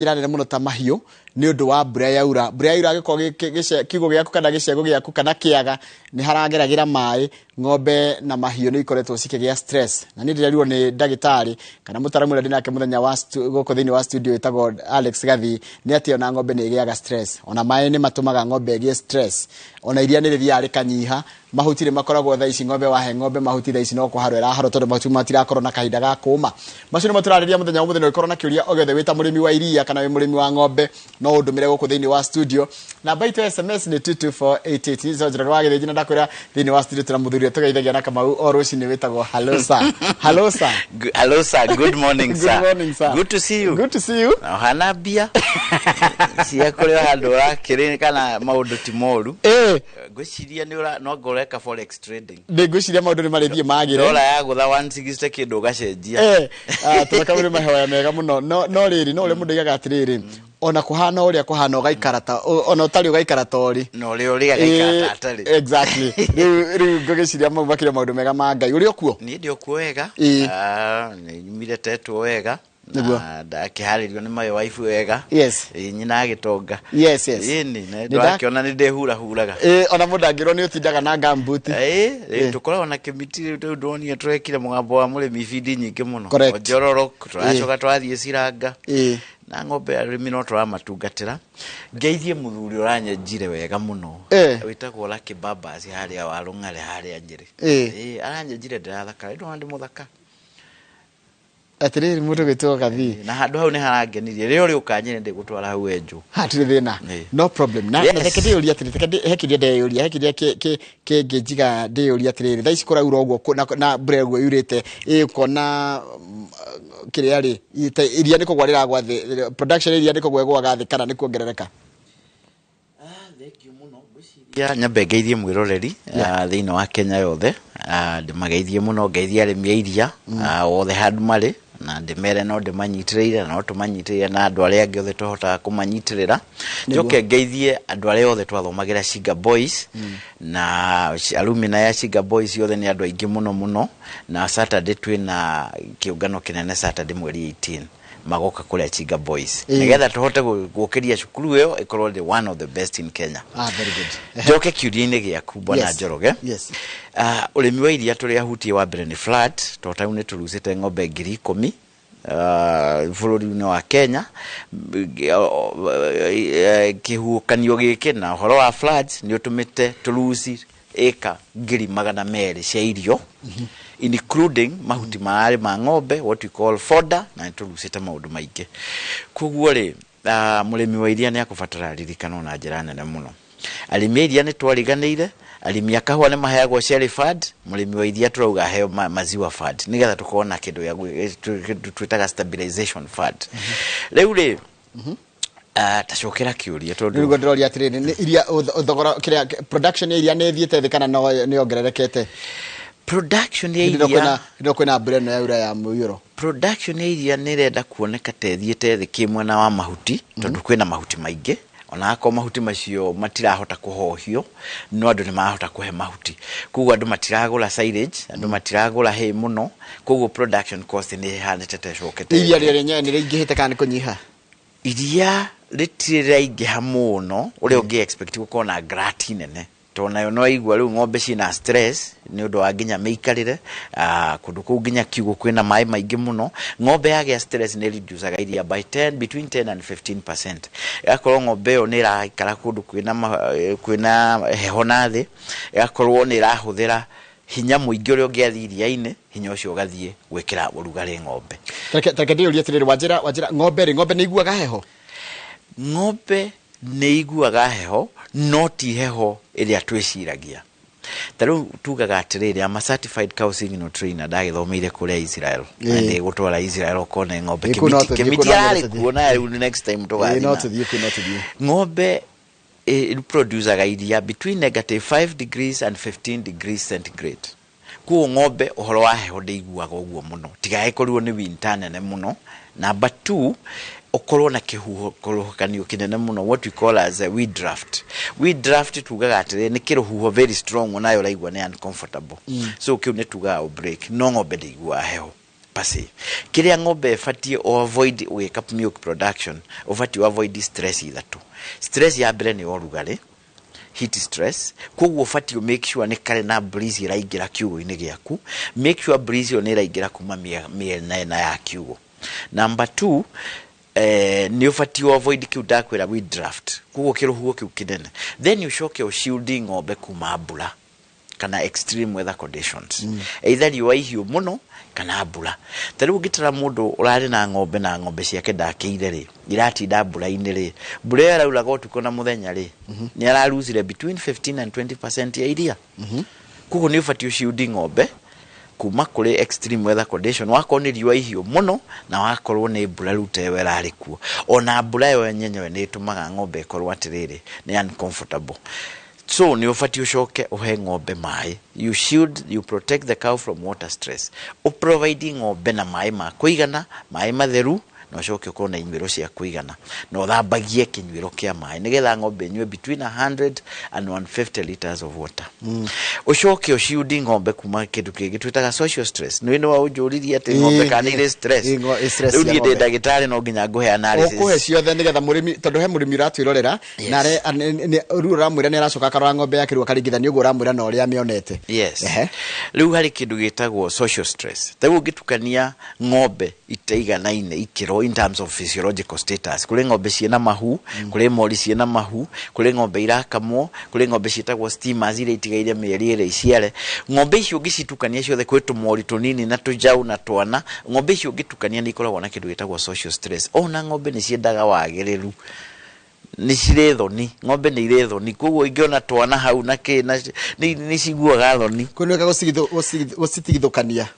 Irane muno ta mahiu ni undu wa mbura yaura giko kigo giaku kana gicego giaku kana kiaga ni harageragira mai ng'ombe na mahiu ni ikoretwo cikigia stress na ni ndiririo ni ndagitari kana mutaramu ria ndinake muthenya wa goko thini wa studio itago Alex Gathi ni ati ona ng'ombe ni igiaga stress ona mai ni matumaga ng'ombe igie stress ona iria ni rithia ri kanyiha mahuti ni makoragwo tha ici ng'ombe wahe ng'ombe mahuti tha ici no kuharwera haro tondu mahuti matirakorwo na kahinda ga kuma macio ni maturariria muthenya wa muthenya ikorwo na kiuria ogothe wita murimi wa iria kana wi murimi wa ng'ombe no undumire goko thini wa studio na baito SMS ni 22488 zojera rwa githina ndakwira thini wa studio turamuthuria tugeithagia na Kamau o ruci ni witagwo hello sir hello sir hello sir good morning sir good morning sir good to see you na hana bia cia kule handu rakiri kana maundu ti moru gwiciria ni ura no ngoreka forex trading de gwiciria maundu ni marithie magire dola ya gutha 160 kindu gacenjia tumakamure mahoya mega muno no riri no ule mundu igaga atiriri ona kuhana uria kuhana ugaikara ta ona utari ugaikara tori no uri ugaikara atari exactly riu ngogeciria mubakire maundu mega ma Ngai uri okuo ni ndio kuwega ni nyumire tetu wega na ndakiharirio ni mayo wife wega yes nyina agitonga yes ni ndakiona ni ndehura huraga ona mundangirwo ni utindaga na gambuti tukoragwo na kimiti tu ndoni twekire mugambo wa murimi fidi nyingi muno Correct. turacoka twathie ciranga na ng'ombe arimi no turamatungatira ngeithie muthuri uranyenjire wega muno witagwo Lucky Babas haria wa Rung'are haria Njiri aranyenjire ndirathaka ndo ndi muthaka atiriri mundu gitwo Gathi na handu hau ni harangenirie rio rio kanyene ndi gutwara hau enju hatire thina no problem na thekede yuri atiri thekede hekirie de yuri hekirie ke ngejiga de yuri atiri tha ici kuraura uguo na brego yurite kona kiria ri iria niko gwarira gwa thi production iria niko gwegwa gathi kana niko ngerereka thank you muno gwiciria nyambe ngeithie mwiroreri thiini wa Kenya yothe ndimageithie muno ngeithie arimi iria othe handu mari na ndimere no ndimanyitiriire no tumanyitiriire na andu aria angi othe tuhota kumanyitirira njoke ngeithie andu aria othe twathomagira Shiga Boys na alumni ya Shiga Boys yothe ni andu aingi muno na Saturday twina kiungano kinene Saturday mweri 18 magoka kule Shiga Boys nigetha tuhote gukiria cukuru iyo ikorwo the one of the best in Kenya very good njoke kiuria-ini giaku bwana Njoroge yes urimi wa iria turi ahutie wa mbere ni flat totau ni turucite ng'ombe 10,000 bururi-ini wa Kenya kihukanio giki na horo wa floods ni utumite turuci eka 200,000 cia irio including mahuti maari ma ng'ombe what we call fodder na turucite maundu maingi koguo ri murimi wa iria ni akubatara ririkano na njira nene muno arimi iria ni twariganiire arimi akahwa ni maheagwo share fund murimi wa iria turauga heo maziwa fund nigetha tukona kindu ya twitaga stabilization fund riu ri tacokera kiuria tondu nigo ndorori atiriri ni iria thogora kiria production iria ni thiete thi kana no ni ongererekete production ya iria ndio kwina mbere no yaura ya muyuro production ya iria ni renda kuoneka tethiete thi kimwena wa mahuti tondu kwina mahuti maingi ona ako mahuti macio matirahota kuhohio no andu ni mahota kuhe mahuti koguo andu matiragura silage andu matiragura hay muno koguo production cost ni hanete tecokete iria rire nyene ni ingihite kana kunyiha iria ritire ingiha muno uri ungi expect gukona grat nene tona yo no igwa riu ng'ombe cina stress ni undu wa nginya meikarire kundu ku nginya kiugo kwina mai maingi muno ng'ombe ya stress ni reducaga iria by between 10 and 15%. Yakorwo ng'ombe yo ni iraikara kundu kwina heho na thi yakorwo ni irahuthira hinya muingi uri ungiathi iria-ini hinya ucio ugathie gwikira urugari ng'ombe take ndio atiriri wajira ng'ombe ni iguaga heho ng'ombe ni iguaga heho no ti heho iria twiciragia taru tugaga atiriri ama certified cow signal trainer ndagithomeire kule Israel ndi gutwara Israel kone ng'ombe kimiti ari kuona next time tugathina ng'ombe producer iria between -5 degrees and 15 degrees centigrade ku ng'ombe uhoro wa heho ndiguaga uguo muno tigae koruo ni winter nene muno number 2 okorwo na kihuho korokanio kinene muno what we call as a weed draft tugaga atire ni kiruhuho very strong nayo raigwa ni uncomfortable so kiu ni tugaga break no ng'ombe ndiguaga heho per se kiria ng'ombe fatie o avoid wake up milk production ofati avoid stress ithatu. Stress ya mbere ni orugari, heat stress, koguo fati make sure ne kare na breeze iraingira kiugo-ini giaku, make sure breeze one iraingira kuma miena ya kiugo. Number 2, ni ufati avoid kiu ndakwira with draft, koguo kiruhuo kiu kinene. Then you shock your shielding ng'ombe kuma mbura kana extreme weather conditions, either riũa ihiũ muno kana mbura. Tariũ ngitara mundu urari na ng'ombe ciake ndakĩire ri iratinda mbura-inĩ ri, mbura ĩyo ĩrauraga ũtukũ na mũthenya ri, ni araruzire between 15 and 20% ya iria. Koguo ni ũbatiĩ shielding ng'ombe kuma kuri extreme weather condition, wakorwo ni riũa ihiũ muno na wakorwo ni mbura rĩu ta ĩyo ĩrarĩ kuo. Ona mbura ĩyo yenyewe nĩ ĩtũmaga ng'ombe ĩkorwo atĩrĩrĩ ni uncomfortable. So ni ufati ushoke uhe ng'ombe mai, you shield, you protect the cow from water stress, providing ng'ombe na mai ma kuigana, mai matheru na ushoke ukorwo na imiro cia kuigana, na uthambagie kinyuiro kia mai nigetha ng'ombe nyue between 100 and 150 liters of water. Ushoke ushielding ng'ombe kuma kindu kingi twitaga social stress. Ni wa unjuririe ati ng'ombe kana ile stress riu ni ndi ndagitari no nginya nguhe analysis ukuhe ciothe nigetha murimi tondu he murimi ratwirorera na riu ramwira ni aracoka karora ng'ombe yake riu akaringithania uguo ramwira na uria amionete. Yes. Riu hari kindu gitagwo social stress. Taguo gitukania ng'ombe itaiganaine ikiro in terms of physiological status. Kuri ng'ombe ciena mahu, kuri mori ciena mahu, kuri ng'ombe irakamwo, kuri ng'ombe cietagwo steamers ile itigaire mieri ile iciare. Ng'ombe icio gicitukania ciothe kwetu mori tunini na tujau na twana, ng'ombe icio gitukania ni ikoragwo na kindu gitagwo social stress. Ona ng'ombe ni ciendaga wagiriru, ni cirĩ thoni, ng'ombe ni irĩ thoni, koguo ingiona twana hau na ni ciguaga thoni, kuneka gucitigithukania.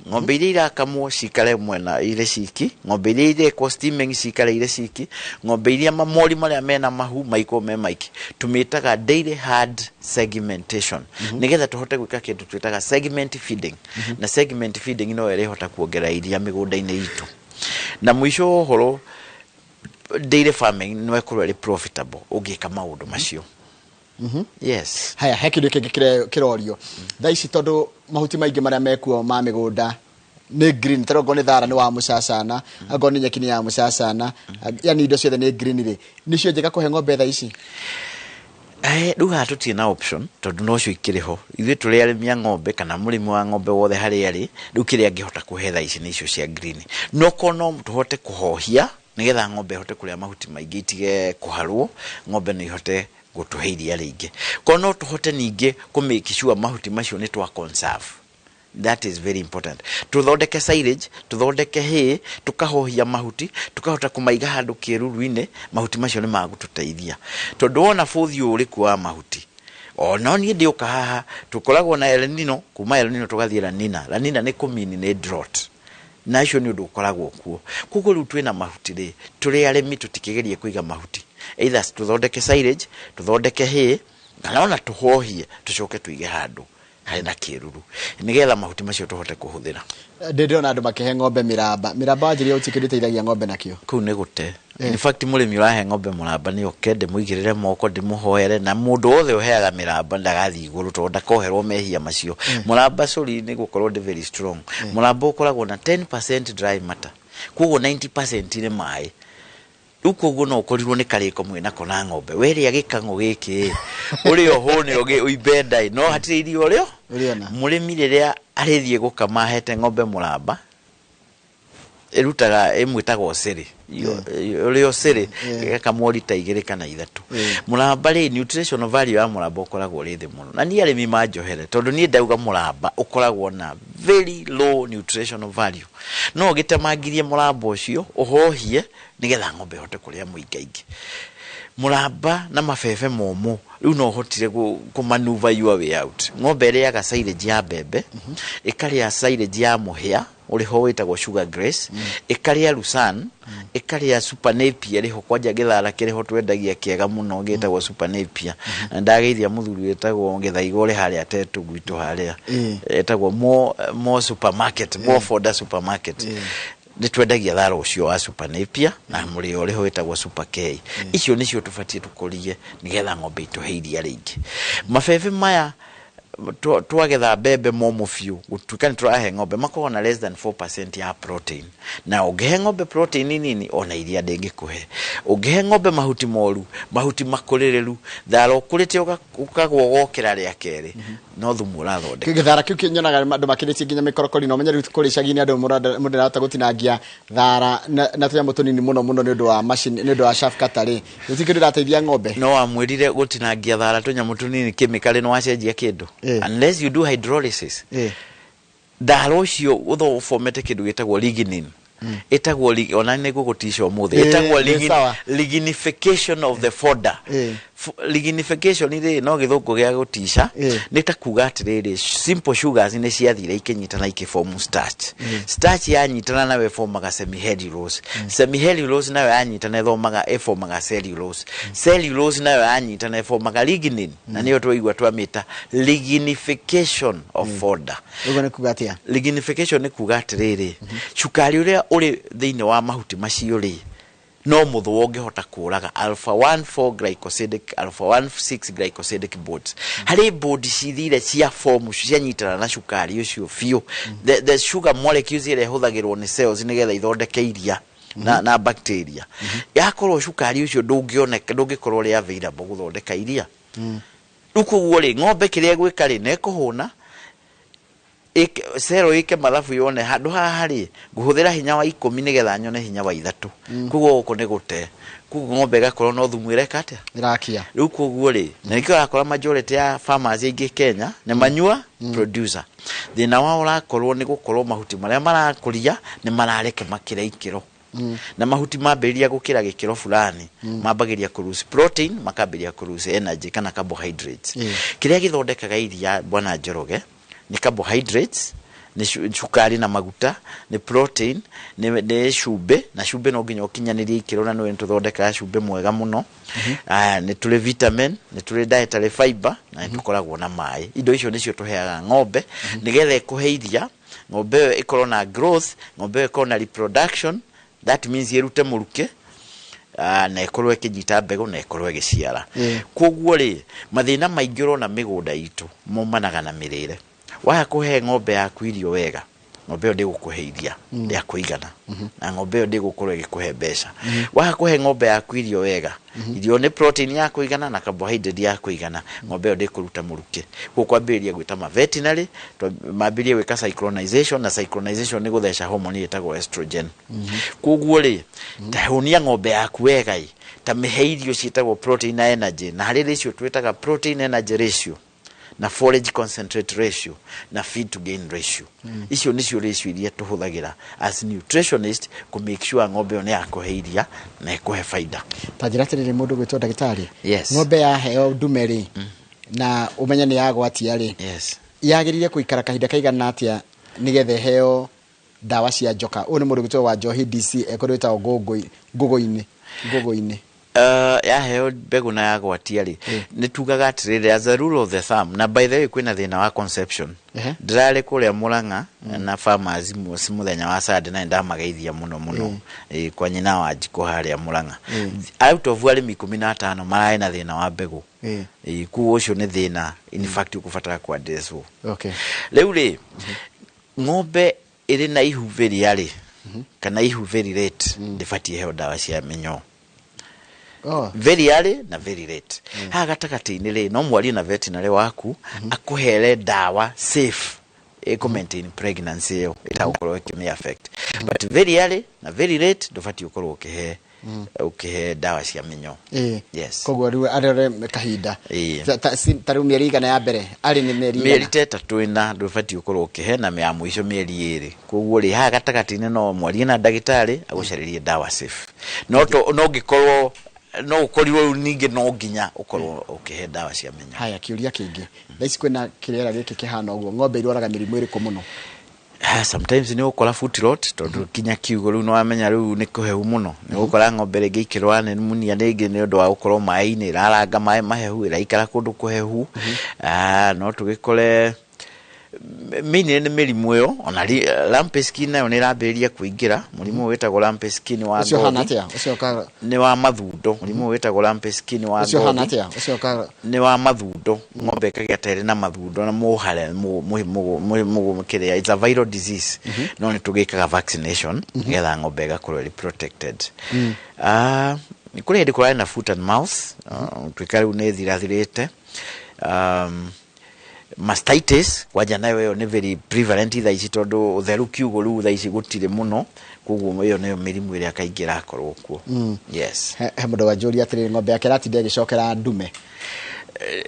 Ng'ombe iria irakamwo cikare mwena ile ciki, ng'ombe iria irekwo steaming cikare ile ciki, ng'ombe iria mamori maria mena mahu maiko me maiki, tumitaga daily herd segmentation. Nigetha tuhote gwika kindu twitaga segment feeding, na segment feeding no irihota kuongera iria migunda-ini itu. Na mwisho horo dairy farming no ekorwo profitable ugika maundu macio. Yes. Haya hekindu kingi kirorio tha ici tondu mahuti maingi maria mekuo ma migunda ni green, tarongo ni thara ni wa mucacana, ago ni nyeki ni ya mucacana, yani indo ciothe ni green ri, nicio njega kuhe ng'ombe tha ici. Riu haha tutirĩ na option tondu nocio ikiriho. Ithuĩ tũrĩ arĩmi a ng'ombe kana mũrĩmi wa ng'ombe wothe harĩa arĩ, riu kĩrĩa angĩhota kuhe tha ici nĩ icio cia green. No kono tuhote kuhohia nigetha ng'ombe ihote kuria mahuti maingi itige kuharwo, ng'ombe no ihote gutuhe iria ringi. Kono tuhote ningi ku make sure mahuti macio ni twa conserve. That is very important. Tuthondeke silage, tuthondeke hay, tukahohia mahuti, tukahota kumaiga handu kĩruru-inĩ, mahuti macio ni magututeithia. Tondu wona futhi uriku wa mahuti, no ni ndi uka haha tukoragwo na El Nino, kuma El Nino tugathie La Nina. La Nina ni kumini ni drought, na icio ni undu ukoragwo kuo. Koguo riu twina mahuti ri, turi arimi tutikigerie kuiga mahuti, either tuthondeke silage, tuthondeke hay, kana ona tuhohie tucoke tuige handu hari na kiruru nigetha mahuti macio tuhote kuhuthira. Ndirona andu makihe ng'ombe miramba njiri utikiriteithagia ng'ombe nakio kuu ni gute. In fact murimi urahe ng'ombe muramba ni okende muigirire moko ndimuhoere, na mundu wothe uheaga miramba ndagathi iguru tondu ndakoherwo mehia macio. Muramba sori ni gukorwo ndi very strong. Muramba ukoragwo na 10% dry matter, koguo 90% ni mai. Ukoguo no ukorirwo ni kariko mwina kona ng'ombe weri agikang'o giki uri oho ni uibenda no hatire irio urio murimi riria arithie gukama hete ng'ombe muramba erutaga emwitaga oceri uri oceri gakamwo lita 2 kana 3. Muramba ri nutritional value ya muramba ukoragwo ri thi muno, na ni arimi manjohere tondu ni ndauga muramba ukoragwo na very low nutritional value. No gitemagirie muramba ucio uhohie nigetha ng'ombe hote kuria muingaingi. Muramba na mabebe momo riu no hotire ku maneuver your way out. Ng'ombe iriaga silage ya bebe, ikaria silage ya muhia uri ho witagwo sugar grass, ikaria Lucerne, ikaria Super Napier riho kwanja githara kiriho twendagia kiega muno gitagwo Super Napier. Ndageithia muthuri witagwo Githaiga uri haria tetu gwitu haria etagwo mo supermarket, mo Foda supermarket. Ni twendagia thara ucio wa Super Napier na muri uri ho witagwo Super K. Icio nicio tufatie tukurie nigetha ng'ombe ituhe iria ringi. Mabebe maya twagetha mbembe momo biũ gũtuĩka nĩ tũrahe ng'ombe makoragwo na less than 4% ya protein, na ũngĩhe ng'ombe protein nini ona iria ndĩngĩkũhe. Ũngĩhe ng'ombe mahuti moru, mahuti makũrĩrĩru, thara ũkũrĩte ũkagwa ũgokĩra rĩa kerĩ, no thumu ũrathondeka. Gĩthara kĩu kĩnyonaga andũ makĩrĩtie nginya mĩkorokori, na ũmenye rĩu kũrĩ icagi-inĩ andũ mũndũ arahota gũtinangia thara na tũnyamũ tũnini mũno nĩ ũndũ wa machine, nĩ ũndũ wa shaft cutter rĩ, gĩtirĩ kĩndũ ĩrateithia ng'ombe. No wamwĩrire gũtinangia thara tũnyamũ tũnini kemikali nĩ wacenjia kĩndũ, unless you do hydrolysis. Thara ũcio ũthomete kĩndũ gĩtagwo lignin, etagwo ona nĩ gũgũtisha ũmũthĩ, etagwo lignification of the fodder. Lignification ire no gĩthũngũ gĩa gũtisha nĩ ta kuga atĩrĩrĩ, simple sugars nĩ ciathire ikĩnyitana ikĩform starch. Starch yanyitana nawe formaga semihellulose, semihellulose nayo yanyitana formaga cellulose, cellulose nayo yanyitana formaga lignin, na nĩyo twaigua twamĩta lignification of fodder. Ũguo nĩ kuga atĩa? Lignification nĩ kuga atĩrĩrĩ, cukari ũrĩa ũrĩ thĩinĩ wa mahuti macio rĩ, no mũthũ ũngĩhota kũraga alpha 1,4 glycosidic, alpha 1,6 glycosidic bonds. Harĩ bonds cithire cia form cianyitana na cukari ũcio biũ. The sugar molecules iria ihũthagĩrwo nĩ cells nĩgetha ithondeke iria na bacteria. Yakorwo cukari ũcio ndũngĩkorwo ũrĩ available gũthondeka iria. Rĩu koguo rĩ, ng'ombe kĩrĩa gwĩka rĩ, nĩ kũhũna cero ike mathabu yone handũ haha rĩ, ngũhũthĩra hinya wa 10 nĩgetha nyone hinya wa 3. Koguo gũkũ nĩ gũte. Koguo ng'ombe ĩgakorwo no thumu ĩreka atĩa? Ĩrakia. Rĩu koguo rĩ, na nĩkĩo ũrakora majority ya farmers aingĩ Kenya nĩ manure producer. Thĩna wao ũrakorwo nĩ gũkorwo mahuti marĩa marakũria nĩ marareke makĩra ikĩro. Na mahuti mambĩrĩria gũkĩra gĩkĩro fulani, mambagĩria kũlose protein, makambĩrĩria kũlose energy kana carbohydrates. Kĩrĩa gĩthondekaga iria Bwana Njoroge ni carbohydrates, ni sukari na maguta, ni protein, ni cumbe, na cumbe no nginya ũkinyanĩrie ikĩro, na nĩ tũthondekaga cumbe mwega mũno. Ni tũrĩ vitamin, ni tũrĩ dietary fiber, na nĩ tũkoragwo na maĩ. Indo icio nĩcio tũheaga ng'ombe nĩgetha ĩkũhe iria, ng'ombe ĩyo ĩkorwo na growth, ng'ombe ĩyo ĩkorwo na reproduction, that means ĩrute mũruke, na ĩkorwo ĩkĩnyita mbegũ na ĩkorwo ĩgĩciara. Koguo rĩ, mathĩna maingĩ ũrona mĩgũnda itũ maumanaga na mĩrĩre. Waya kũhe ng'ombe yaku irio wega, ng'ombe ĩyo ndĩgũkũhe iria rĩa kũigana, na ng'ombe ĩyo ndĩgũkorwo ĩgĩkũhe mbeca. Waya kũhe ng'ombe yaku irio wega, irio nĩ protein ya kũigana na carbohydrate ya kũigana, ng'ombe ĩyo ndĩkũruta mũruke. Kwambĩrĩria gwĩta ma veterinary, mambĩrĩrie gwĩka synchronization, na synchronization nĩ gũtheca hormone ĩtagwo estrogen. Koguo rĩ, tahũnia ng'ombe yaku wega, ta mĩhe irio ciĩtagwo protein na energy, na harĩ icio twĩtaga protein energy ratio, na forage concentrate ratio, na feed to gain ratio. Icio nĩcio ratio iria tũhũthagĩra as nutritionist ku make sure ng'ombe ĩyo nĩ yakũhe iria na ĩkũhe faida. Ta njĩra atĩrĩrĩ, mũndũ gwĩtwo ndagĩtarĩ, yes, ng'ombe yaheo ndume rĩ, na ũmenye nĩ yagwatia rĩ, yes, yagĩrĩire gũikara kahinda kaigana atĩa nĩgetha ĩheo ndawa cia njoka? Ũyũ nĩ mũndũ gwĩtwo wa Njohi DC, ekorwo ĩtagwo ngũgũ-inĩ. Yaheo mbegũ na yagwatia rĩ, nĩ tugaga atĩrĩrĩ, as a rule of the thumb, na by the way kwĩna thĩna wa conception. Ndĩrarĩ kũrĩa Mũrang'a na farmers mũthenya wa Saturday na ndamageithia mũno kwa nyina wa Njikũ harĩa Mũrang'a. Out of arĩmi 15 mararĩ na thĩna wa mbegũ. Kuo ũcio nĩ thĩna in fact ũkũbatara kwa addresswo. Rĩu rĩ, ng'ombe ĩrĩ na ihu very early kana ihu very late ndĩbatiĩ heo ndawa cia mĩnyoo. Very early na very late. Ha gatagatĩ-inĩ rĩ, no mwarie na veterinary waku akũhere ndawa safe maintain pregnancy ĩyo ĩtagũkorwo ĩkĩmĩ affect. But very early na very late ndũbatiĩ ũkorwo ũkĩhe ndawa cia mĩnyoo. Yes. Koguo rĩu arore kahinda. Ta rĩu mĩeri igana ya mbere arĩ nĩ mĩeri 3 ĩna ndũbatiĩ ũkorwo ũkĩhe, na ya mũico mĩeri 2. Koguo rĩ, ha gatagatĩ-inĩ no mwarie na ndagĩtarĩ agũcarĩrie ndawa safe. No ngĩkorwo no ũkorirwo ningĩ no nginya ũkorwo ũkĩhe ndawa cia mĩnyoo. Haya, kĩũria kĩngĩ, thaici kwĩna kĩrĩra gĩkĩ kĩhana ũguo, ng'ombe irwaraga mĩrimũ ĩrĩkũ mũno? Sometimes nĩ ũkora foot rot, tondũ kinya kiugo rĩu nĩwamenya rĩu nĩ kũhehu mũno. Nĩ ũkora ng'ombe rĩngĩ ikĩrwara nĩ pneumonia, rĩngĩ nĩ ũndũ wa gũkorwo maĩ-inĩ ĩraranga maĩ mahehu, ĩraikara kũndũ kũhehu. No tũgĩkore mini ni mirimu yo ona lumpy skin nayo ni rambiria kuingira murimu wetagwo lumpy skin wa ucio hana atia ucio ka ni wa mathundo murimu wetagwo lumpy skin wa ucio hana atia ucio ka ni wa mathundo ng'ombe kagia tere na mathundo na muhare mu kiria it's a viral disease no ni tugikaga vaccination getha ng'ombe gakorwo protected ni kuri ndi kura na foot and mouth twikari une thirathirite mastitis kwaja nayo yo ni very prevalent tha ici tondu utheru kiugo ru tha ici gutire muno kuguo iyo nayo mirimu iria kaingira akorwo kuo yes he mundu wanjuri atiri ng'ombe yake ratinde gicokera ndume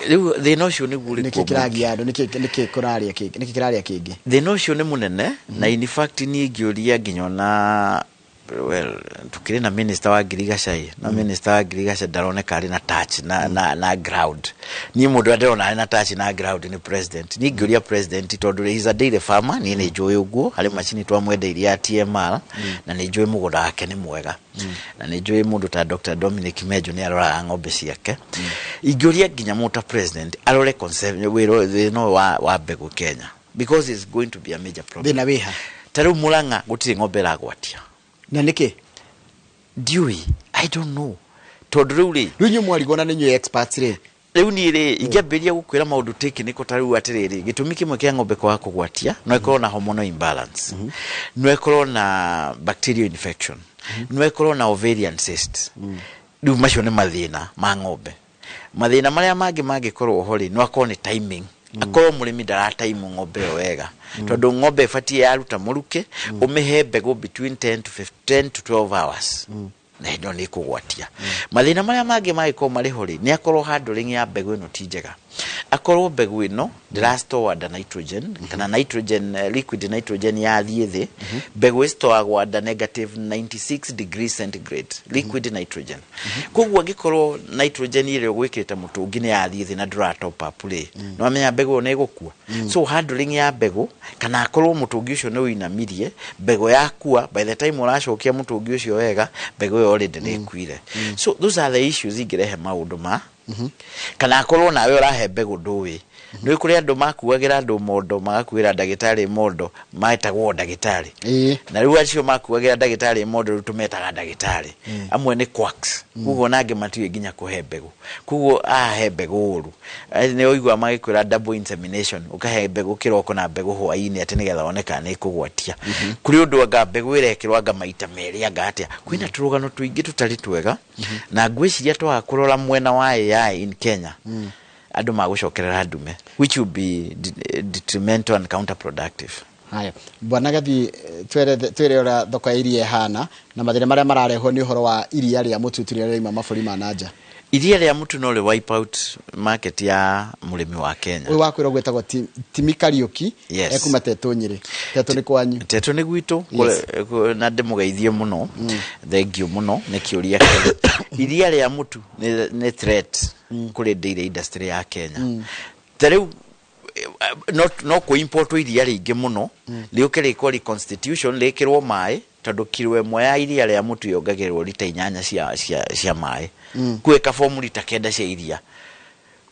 riu the notion ni guri niki kiragia andu niki kuraria kingi niki kiraria kingi the notion ni munene na in fact ni ngiuria nginyona well tukire na minister wa Girigashai na minister wa Girigashai daroneka ari na touch na ground ni mundu ndona ari na touch na ground ni president ni ngiuria president tondu he is a dairy farmer ni njui uguo ari machini twamwendeirie TMR na ni njui mugunda wake ni mwega na ni njui mundu ta Dr. Dominic Mejo ni arora ng'ombe ciake ingiuria nginya muta president arore concept wiro no wa mbegu Kenya because it's going to be a major problem thina wiha taru Murang'a gutire ng'ombe ragwatia na niki diui I don't know tondu riu nyu mwarigona ni nyu experts ri riu ni ri ingiambiria gukwira maundu technical taru atiriri gitumi kimwe kia ng'ombe kwa kugwatia no ikorwo na hormonal imbalance no ikorwo na bacterial infection no ikorwo na ovarian cyst riu macio ni mathina ma ng'ombe mathina maria mangikorwo hori no akorwo ni timing akorwo murimi time ng'ombe wega tondu ng'ombe ifatie yaruta muruke umihe mbegu between 10 to 12 hours na ndo ni kugwatia mathina maria magiko mari hori ni akorwo handling ya mbegu ino ti njega akorwo mbegu ino ndirastoa under nitrogen kana nitrogen liquid nitrogen ya thithi mbegu istowagwo under -96 degrees centigrade liquid nitrogen koguo angikorwo nitrogen ile gwikite mutungi ni ya thithi na ndura top up ri no amenya mbegu ne gukua so handling ya mbegu kana akorwo mutungi ucio ni uinamirie mbegu yakua by the time uracokia mutungi ucio wega mbegu yo already ni kuire so those are the issues ingirehe maundu ma kana akorwo nawe urahe mbegu nduwi nĩ kuri andu makuagira andu mondo magakuira ndagitari mondo maitagwo ndagitari na riu acio makuagira ndagitari mondo tumetaga ndagitari amwe ni quacks kuguo nange matiwe nginya kuhe mbegu kuguo ahe mbegu uru ni oigwa magikwira double insemination ukahe mbegu kiroko na mbegu hwaini ati nigetha oneka ni kugwatia kuri undu anga mbegu irekirwa anga maita meri anga atia kwina turugano tuingi tutari twega na ngwiciria twakurora mwena wa AI in Kenya andu magucokerera ndume which will be detrimental and counterproductive. Haya bwana gathi twere ora thoko iria hana na mathire maria marareho ni uhoro wa iria ria mutu turia reima maburi mananja iria ria mutu no le wipe out market ya murimi wa Kenya uyu wakwira gwetagwo Timikariuki ekuma Teto Nyiri Teto ni kwanyu Teto ni gwitu na ndimugeithie muno thank you muno ni kiuria kile iria ria mutu ni threat kuri dairy industry ya Kenya tareu no ko import iria ringi muno liukire ko constitution lekirwo mai tondu kilo imwe ya iria ria mutu yongagirwo lita 8 cia mai kweka formu lita 9 cia iria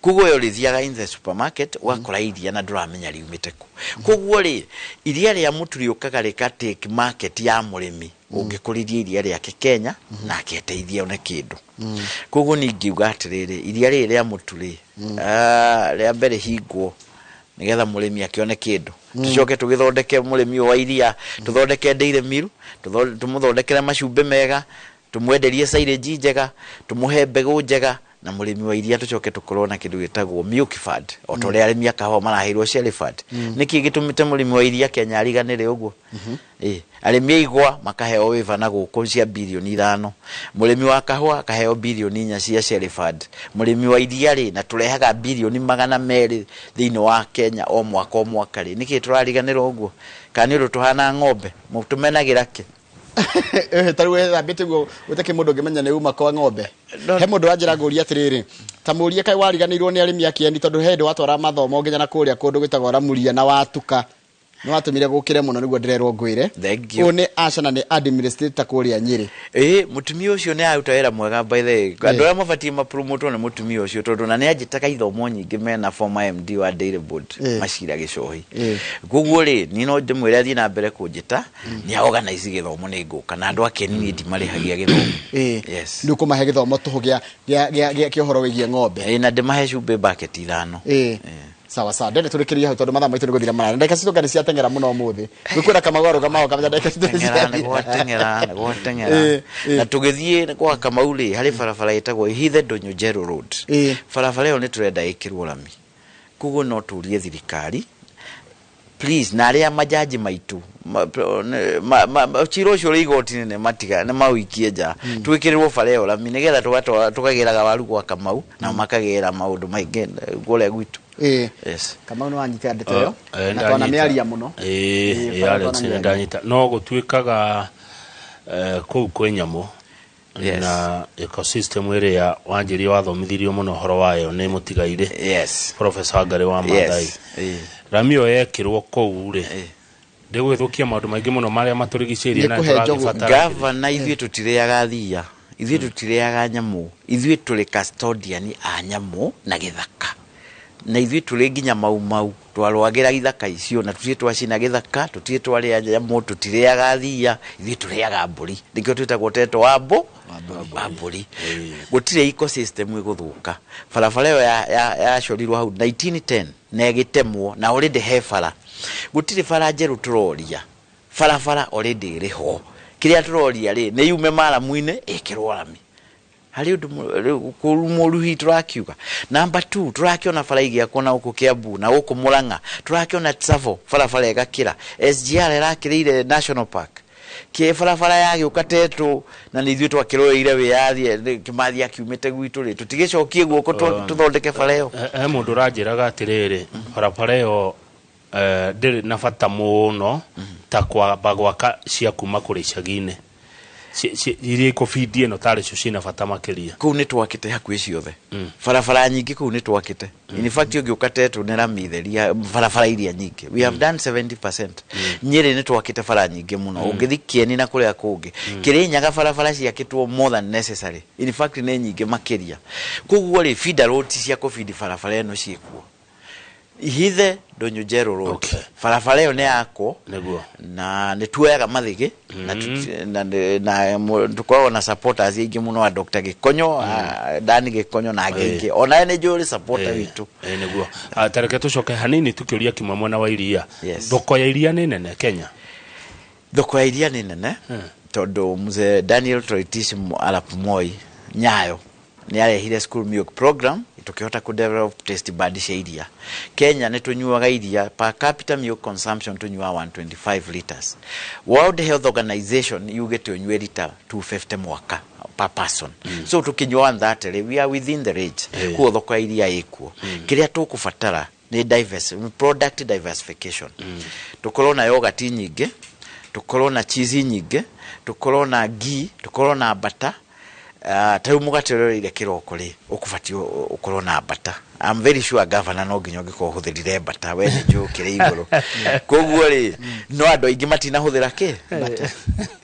kuguo yo lithiaga in the supermarket wakora iria na nduramenya riumite ku kuguo ri iria ria mutu liukaga rika take market ya murimi ungikuriria iria ria Kenya na aketeithia one kindu kuguo ningiuga atiriri iria ria mutu ri ria mbere hingwo nigetha murimi akione kindu tucoke tugithondeke murimi wa iria tuthondeke dairy mill tumuthondekere macumbe mega tumwenderie silage njega tumuhe mbegu njega na murimi wa iria tucoke tukorwo na kindu gitagwo milk fad otore arimi akaho marahirwo shell fad niki gitumite murimi wa iria Kenya ariganire uguo arimi igwa makaheo wiva na guku cia bilioni 5 murimi wa kahwa akaheo bilioni 4 cia shell fad murimi wa iria ri na turehaga bilioni 200 thiini wa Kenya o mwaka ri niki turariganira uguo kani ru tuhana ng'ombe mutumenagira ki tarwe thambite go utake mundu ngimenya ne uma kwa ng'ombe he mundu anjira nguria atiriri ta murie kai wariganirwo ni arimi akiendi tondu he ndu watwara mathomo nginya na kuria kundu gwitagwo Ramuria na watuka no atumire gukire muno niguo ndirerwo ngwire Thank you. One Asha ni administrator kuria Nyeri mutumia ucio ni aruta wira mwega by the way andu aria mabatie ma promote ni mutumia ucio tondu na ni ajitaka ithomo nyingi mena former MD wa Dairy Board Mashira Gicohi guguo ri ni no ndimwire athie na mbere kunjita ni organize githomo ni nguka na andu akeni ni ndimarihagia githomo yes ndu kumahe githomo tuhu gia kihoro wigie ng'ombe na ndimahe cumbe bucket 5 sawa sawa ndende turikiria hau tondu mathaa maitu niguthira marana ndeka citu ngani cia tengera muno muthi gukwira kamagoro kamao kamenya ndeka citu tengera na tugithie kwa Kamauri hari barabara itagwo Hithe Ndonyo Jero Road barabara yo ni turenda ikirwo rami kugo no turie thirikari please na aria majaji maitu chiro cio igoti ne matiga ne mawikie ja twikirirwo fareo rami nigetha tukagiraga waru kwa Kamau na makagira maundu maingi gole gwitu yes Kamau no anyita ndeto yo na twana miaria muno Alex ndanyita no gutwikaga kuu kwenyamo na ecosystem area wanjiri wathomithirio muno horo wayo ni mutigaire yes Professor Ngari wa Mathai Ramio yekirwo kou ri ndigwithukia maundu maingi muno maria maturigicerie na turagibatara governor ithie tutiriaga thia ithie tutiriaga nyamu ithie tuli custodian a nyamu na githaka na ithie tuli nginya mau twarwagira githaka icio na tutie twacina githaka tutie twari nyamu tutiriaga thia ithie turiaga mburi ndikio twitagwo teto wa mburi gutire ecosystem iguthuka barabara yo ya shorirwo hau 1910 na gitemwo na already hefara gutire fara jeru turoria farafara already riho kiria turoria ri ni yume mara mwine ikirwo rami hari undu kurumuruhi turakiuga number 2 turakiona fara igia kona uko Kiambu na uko Murang'a turakiona Tsavo farafara igakira SGR irakirire National Park ke farafara yagi ukatetu na nithio twakiroire wiyathie Kimathi akiumite gwitu ri tutigicokie guoko tuthondeke fareo mundu ranjiraga atiriri farafara yo ndiri na bata muno ta kwa bagwaka cia kuma kuri icagine irie kofidi no tare cio cina bata makiria kuu ni twakite hakuhi ciothe farafara nyingi kuu ni twakite in fact yo giukatetu ni ramitheria farafara iria nyingi we have done 70% Nyeri ni twakite fara nyingi muno ungithikie ni na kuria kungi Kirinyaga farafara ciakitwo more than necessary in fact ni nyingi makiria kuguo ri feeder roads cia kofidi farafara no ciekuo Hithe Ndonyo Jero Road farafara yo ne yako na nituoyaga mathigi na tukwa na supporters ingi muno wa Dr. Gikonyo Dani Gikonyo na angenge ona ene jori supporter witu niguo tareke tucoke hanini tukiuria kimwe mwana wa iria thoko ya iria ni nene Kenya thoko ya iria ni nene tondu mzee Daniel Toroitich Arap Moi Nyayo ni arehire school milk program tukihota ku develop taste bud cia iria Kenya ni tunyuaga iria per capita milk consumption tunyua 125 liters World Health Organization yugete unywe liter 250 mwaka per person so tukinyua that we are within the range ku thoko iria ikuo kiria tukubatara ni product diversification tukorwo na yogurt nyingi tukorwo na cheese nyingi tukorwo na ghee tukorwo na butter tayo mugatero ile kiroko ri ukufatio ukorwo na butter I'm very sure governor no ginyo giko huthirire butter we ni njukire iguru koguo ri no ando ingi matina huthira ki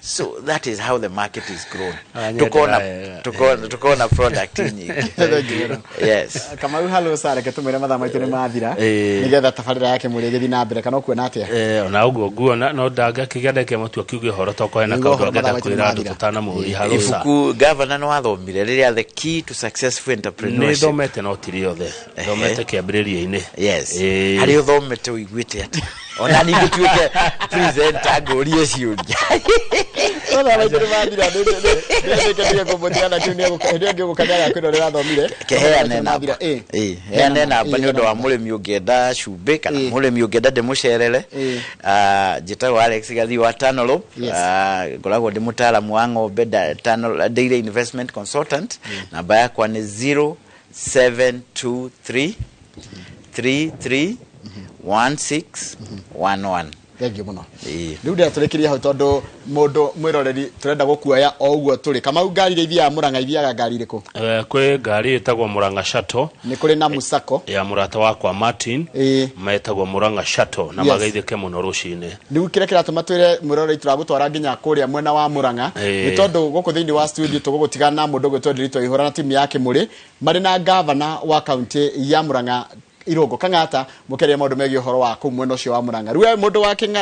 so that is how the market is grown tukona product nyingi yes Kamau halo sare ketumire mathaa maitu ni mathira nigetha tabarira yake muri githi na mbere kana kuona atia ona uguo guo no ndaga kigenda ke matu akiuge horo toko ena kaundu ngenda kwira andu tutana muri halo sa ifuku governor no athomire riria the key to successful entrepreneurship ni thomete no tiriothe thomete kiambiriria-ini yes hari uthomete uiguite ati ona ningi tuike presenter ngorie ciuria ona wajiri mathira ndike kumutiana tunia ndio gukanyaga kwino rirathomire keheane namba heane namba ni undu wa murimi ungienda cumbi kana murimi ungienda ndimucerere njitagwo Alex Gathi wa Tanolo ngoragwo ndi mutaalamu wa ng'ombe Dairy Investment Consultant namba yakwa ni 0723 33 1611 Thengiũ mũno. Ĩĩ. Rĩu ndĩratũrĩkĩria hau tondũ mũndũ mwĩroreri tũrenda gũkuoya o ũguo tũrĩ. Kamau ngari iria ithiaga Mũrang'a ithiaga ngari ĩrĩkũ? Kwĩ ngari ĩtagwo Mũrang'a Shuttle Nĩ kũrĩ na Musako. ya mũrata wakwa Martin Ĩĩ. metagwo Mũrang'a Shuttle na Yes. magaithĩke mũno rũcinĩ. Rĩu kĩrĩa kĩratũma twĩre mwĩroreri tũragũtwara nginya kũrĩa mwena wa Mũrang'a nĩ tondũ gũkũ thĩinĩ wa studio tũgũgũtigana na mũndũ ũgwĩtwo Ndiritu Ihũra na timu ya Kĩmũrĩ marĩ na gavana wa kaunti ya Mũrang'a Irũngũ Kang'ata mũkeria maũndũ megiĩ ũhoro wa kũu mwena ũcio wa Mũrang'a. Rĩu mũndũ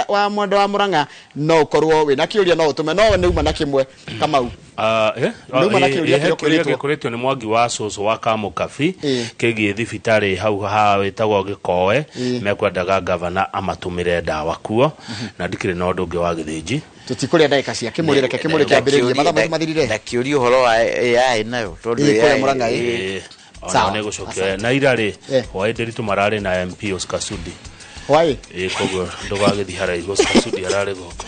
wa mwena wa Mũrang'a no ũkorwo wĩna kĩũria no ũtũme no nĩ uma na kĩmwe Kamau. Gĩkoretwo nĩ Mwangi wa cũcũ wa Kamukabi kĩgiĩ thibitarĩ hau ha wĩtagwo Gĩkowe mekwendaga gavana amatũmĩre ndawa kuo na ndikĩrĩ na ũndũ ũngĩ wa gĩthĩnji. Tũtikũrĩa ndagĩka cia Kĩmũrĩ reke Kĩmũrĩ kĩambĩrĩrie mathaa mathirire. Ndakĩũria ũhoro wa AI nayo tondũ AI Mũrang'a ona nĩ gũcokia na ira rĩ hwaĩ Ndiritu mararĩ na MP Oscar Sudi. Why? Koguo ndũgagĩthiĩ haraihu Oscar Sudi ararĩ goko.